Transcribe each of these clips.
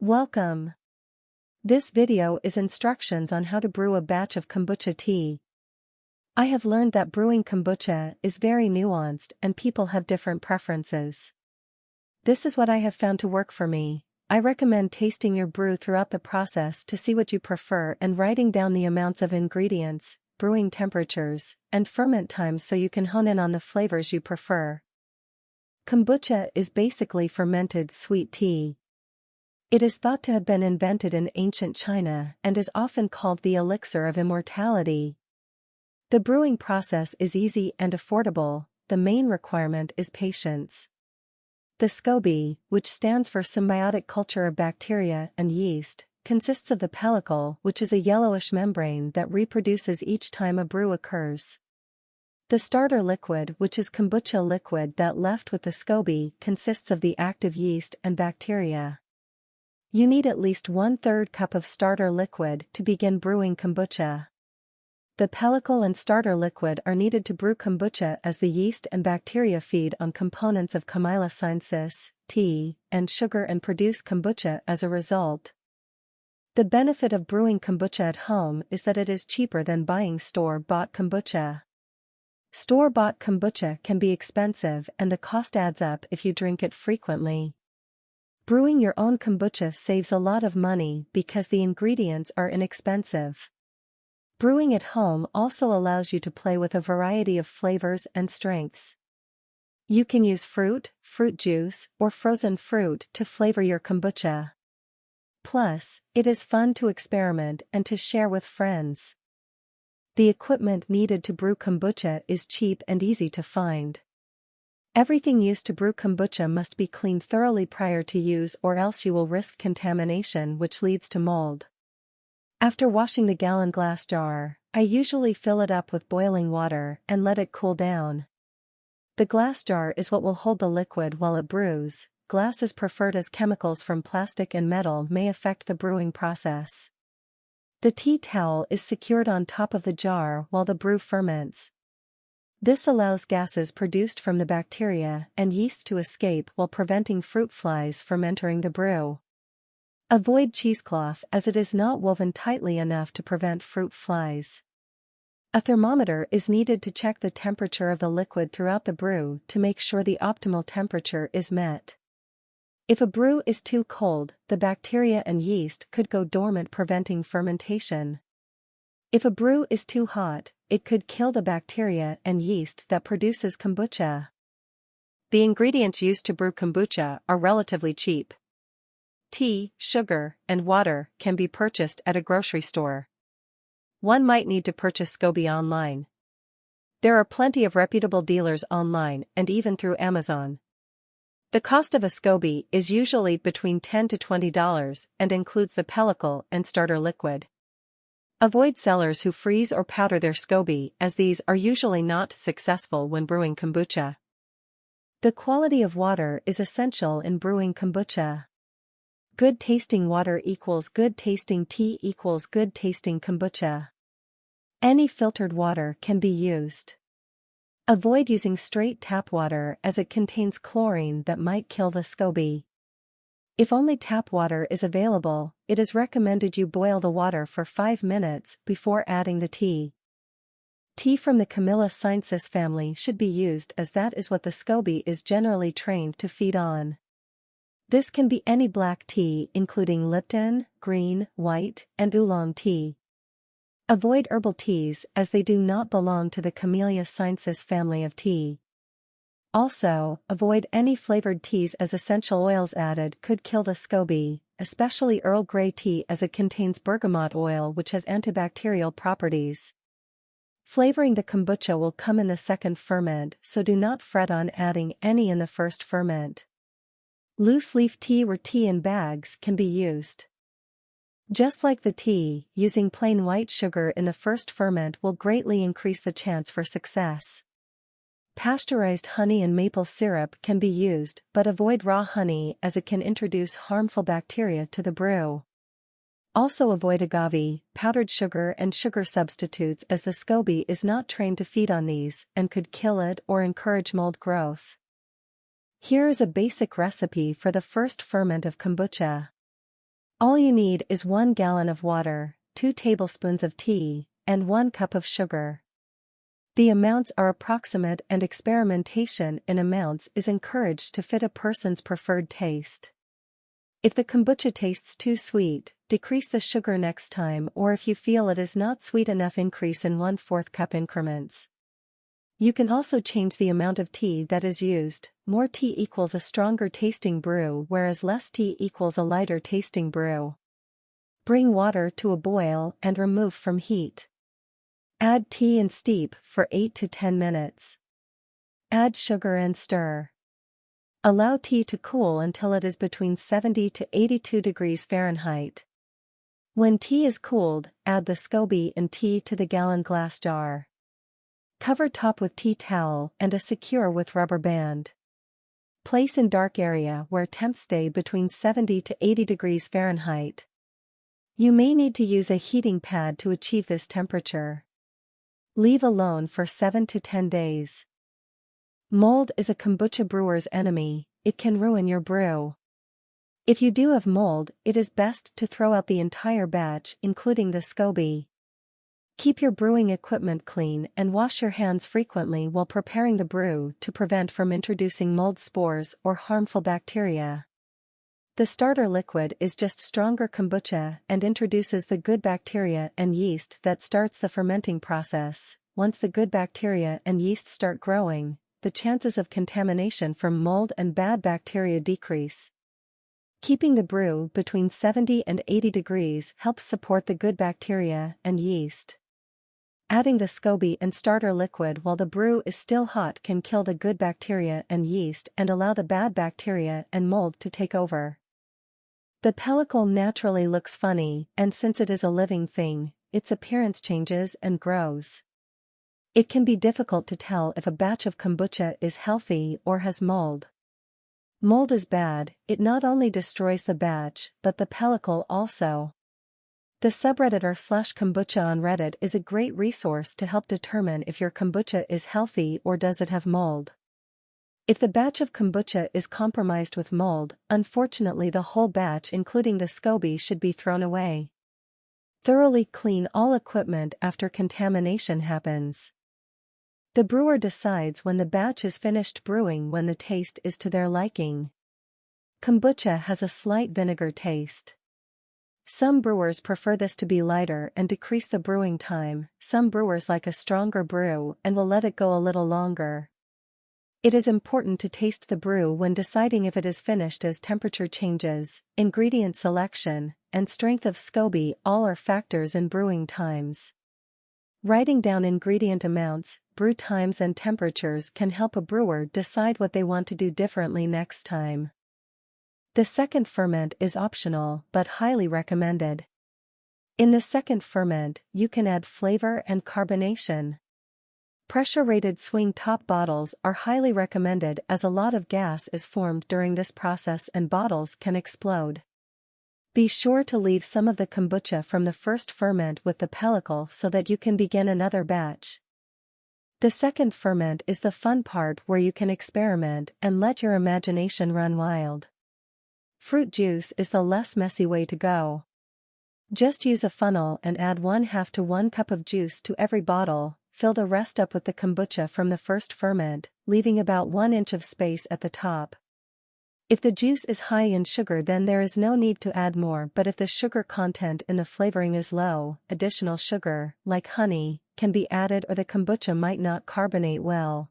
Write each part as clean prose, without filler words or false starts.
Welcome. This video is instructions on how to brew a batch of kombucha tea. I have learned that brewing kombucha is very nuanced and people have different preferences. This is what I have found to work for me. I recommend tasting your brew throughout the process to see what you prefer and writing down the amounts of ingredients, brewing temperatures, and ferment times so you can hone in on the flavors you prefer. Kombucha is basically fermented sweet tea. It is thought to have been invented in ancient China and is often called the elixir of immortality. The brewing process is easy and affordable. The main requirement is patience. The SCOBY, which stands for symbiotic culture of bacteria and yeast, consists of the pellicle, which is a yellowish membrane that reproduces each time a brew occurs. The starter liquid, which is kombucha liquid that left with the SCOBY, consists of the active yeast and bacteria. You need at least 1/3 cup of starter liquid to begin brewing kombucha. The pellicle and starter liquid are needed to brew kombucha as the yeast and bacteria feed on components of Kombucha sinensis, tea, and sugar and produce kombucha as a result. The benefit of brewing kombucha at home is that it is cheaper than buying store-bought kombucha. Store-bought kombucha can be expensive and the cost adds up if you drink it frequently. Brewing your own kombucha saves a lot of money because the ingredients are inexpensive. Brewing at home also allows you to play with a variety of flavors and strengths. You can use fruit juice, or frozen fruit to flavor your kombucha. Plus, it is fun to experiment and to share with friends. The equipment needed to brew kombucha is cheap and easy to find. Everything used to brew kombucha must be cleaned thoroughly prior to use or else you will risk contamination which leads to mold. After washing the gallon glass jar, I usually fill it up with boiling water and let it cool down. The glass jar is what will hold the liquid while it brews. Glass is preferred as chemicals from plastic and metal may affect the brewing process. The tea towel is secured on top of the jar while the brew ferments. This allows gases produced from the bacteria and yeast to escape while preventing fruit flies from entering the brew. Avoid cheesecloth as it is not woven tightly enough to prevent fruit flies. A thermometer is needed to check the temperature of the liquid throughout the brew to make sure the optimal temperature is met. If a brew is too cold, the bacteria and yeast could go dormant, preventing fermentation. If a brew is too hot, it could kill the bacteria and yeast that produces kombucha. The ingredients used to brew kombucha are relatively cheap. Tea, sugar, and water can be purchased at a grocery store. One might need to purchase SCOBY online. There are plenty of reputable dealers online and even through Amazon. The cost of a SCOBY is usually between $10 to $20 and includes the pellicle and starter liquid. Avoid sellers who freeze or powder their SCOBY as these are usually not successful when brewing kombucha. The quality of water is essential in brewing kombucha. Good tasting water equals good tasting tea equals good tasting kombucha. Any filtered water can be used. Avoid using straight tap water as it contains chlorine that might kill the SCOBY. If only tap water is available, it is recommended you boil the water for 5 minutes before adding the tea. Tea from the Kombucha sinensis family should be used as that is what the SCOBY is generally trained to feed on. This can be any black tea including Lipton, green, white, and oolong tea. Avoid herbal teas as they do not belong to the Kombucha sinensis family of tea. Also, avoid any flavored teas as essential oils added could kill the SCOBY, especially Earl Grey tea as it contains bergamot oil which has antibacterial properties. Flavoring the kombucha will come in the second ferment, so do not fret on adding any in the first ferment. Loose leaf tea or tea in bags can be used. Just like the tea, using plain white sugar in the first ferment will greatly increase the chance for success. Pasteurized honey and maple syrup can be used, but avoid raw honey as it can introduce harmful bacteria to the brew. Also avoid agave, powdered sugar and sugar substitutes as the SCOBY is not trained to feed on these and could kill it or encourage mold growth. Here is a basic recipe for the first ferment of kombucha. All you need is 1 gallon of water, 2 tablespoons of tea, and 1 cup of sugar. The amounts are approximate and experimentation in amounts is encouraged to fit a person's preferred taste. If the kombucha tastes too sweet, decrease the sugar next time, or if you feel it is not sweet enough, increase in 1/4 cup increments. You can also change the amount of tea that is used. More tea equals a stronger tasting brew, whereas less tea equals a lighter tasting brew. Bring water to a boil and remove from heat. Add tea and steep for 8 to 10 minutes. Add sugar and stir. Allow tea to cool until it is between 70 to 82 degrees Fahrenheit. When tea is cooled, add the SCOBY and tea to the gallon glass jar. Cover top with tea towel and a secure with rubber band. Place in dark area where temps stay between 70 to 80 degrees Fahrenheit. You may need to use a heating pad to achieve this temperature. Leave alone for 7 to 10 days. Mold is a kombucha brewer's enemy, it can ruin your brew. If you do have mold, it is best to throw out the entire batch, including the SCOBY. Keep your brewing equipment clean and wash your hands frequently while preparing the brew to prevent from introducing mold spores or harmful bacteria. The starter liquid is just stronger kombucha and introduces the good bacteria and yeast that starts the fermenting process. Once the good bacteria and yeast start growing, the chances of contamination from mold and bad bacteria decrease. Keeping the brew between 70 and 80 degrees helps support the good bacteria and yeast. Adding the SCOBY and starter liquid while the brew is still hot can kill the good bacteria and yeast and allow the bad bacteria and mold to take over. The pellicle naturally looks funny, and since it is a living thing, its appearance changes and grows. It can be difficult to tell if a batch of kombucha is healthy or has mold. Mold is bad, it not only destroys the batch, but the pellicle also. The subreddit r/kombucha on Reddit is a great resource to help determine if your kombucha is healthy or does it have mold. If the batch of kombucha is compromised with mold, unfortunately the whole batch including the SCOBY should be thrown away. Thoroughly clean all equipment after contamination happens. The brewer decides when the batch is finished brewing when the taste is to their liking. Kombucha has a slight vinegar taste. Some brewers prefer this to be lighter and decrease the brewing time, some brewers like a stronger brew and will let it go a little longer. It is important to taste the brew when deciding if it is finished as temperature changes, ingredient selection, and strength of SCOBY all are factors in brewing times. Writing down ingredient amounts, brew times and temperatures can help a brewer decide what they want to do differently next time. The second ferment is optional but highly recommended. In the second ferment, you can add flavor and carbonation. Pressure-rated swing top bottles are highly recommended as a lot of gas is formed during this process and bottles can explode. Be sure to leave some of the kombucha from the first ferment with the pellicle so that you can begin another batch. The second ferment is the fun part where you can experiment and let your imagination run wild. Fruit juice is the less messy way to go. Just use a funnel and add 1/2 to 1 cup of juice to every bottle. Fill the rest up with the kombucha from the first ferment, leaving about 1 inch of space at the top. If the juice is high in sugar then there is no need to add more, but if the sugar content in the flavoring is low, additional sugar, like honey, can be added or the kombucha might not carbonate well.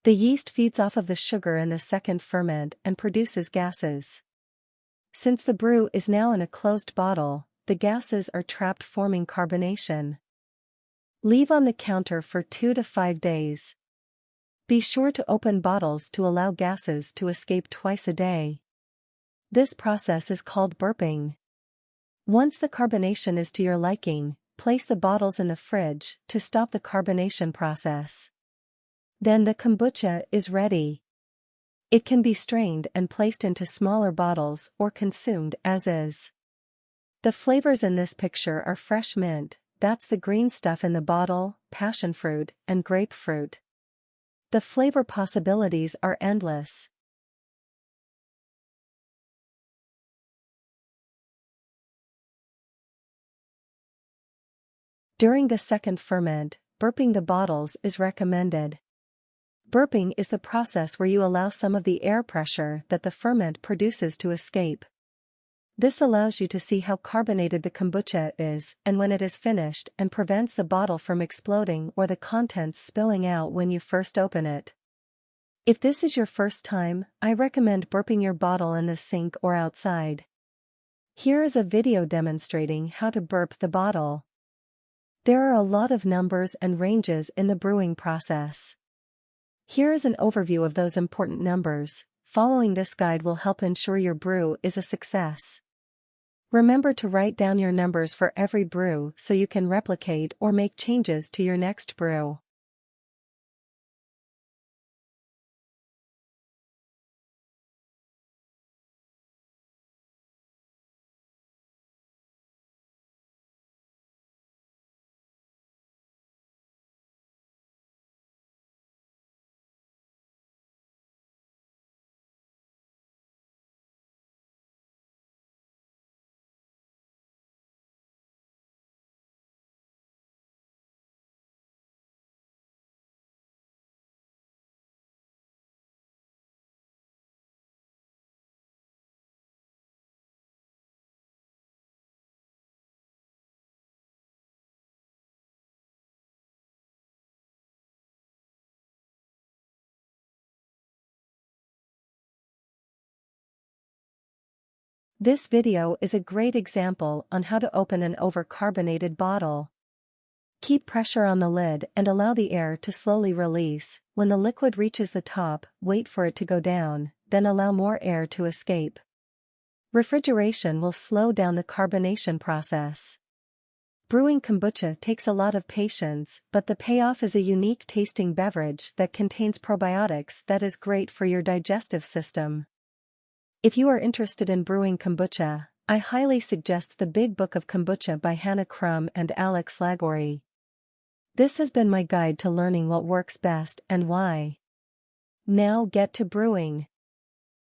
The yeast feeds off of the sugar in the second ferment and produces gases. Since the brew is now in a closed bottle, the gases are trapped forming carbonation. Leave on the counter for 2 to 5 days. Be sure to open bottles to allow gases to escape twice a day. This process is called burping. Once the carbonation is to your liking, place the bottles in the fridge to stop the carbonation process. Then the kombucha is ready. It can be strained and placed into smaller bottles or consumed as is. The flavors in this picture are fresh mint, that's the green stuff in the bottle, passion fruit, and grapefruit. The flavor possibilities are endless. During the second ferment, burping the bottles is recommended. Burping is the process where you allow some of the air pressure that the ferment produces to escape. This allows you to see how carbonated the kombucha is and when it is finished, and prevents the bottle from exploding or the contents spilling out when you first open it. If this is your first time, I recommend burping your bottle in the sink or outside. Here is a video demonstrating how to burp the bottle. There are a lot of numbers and ranges in the brewing process. Here is an overview of those important numbers. Following this guide will help ensure your brew is a success. Remember to write down your numbers for every brew so you can replicate or make changes to your next brew. This video is a great example on how to open an overcarbonated bottle. Keep pressure on the lid and allow the air to slowly release. When the liquid reaches the top, wait for it to go down, then allow more air to escape. Refrigeration will slow down the carbonation process. Brewing kombucha takes a lot of patience, but the payoff is a unique tasting beverage that contains probiotics that is great for your digestive system. If you are interested in brewing kombucha, I highly suggest The Big Book of Kombucha by Hannah Crum and Alex Lagori. This has been my guide to learning what works best and why. Now get to brewing.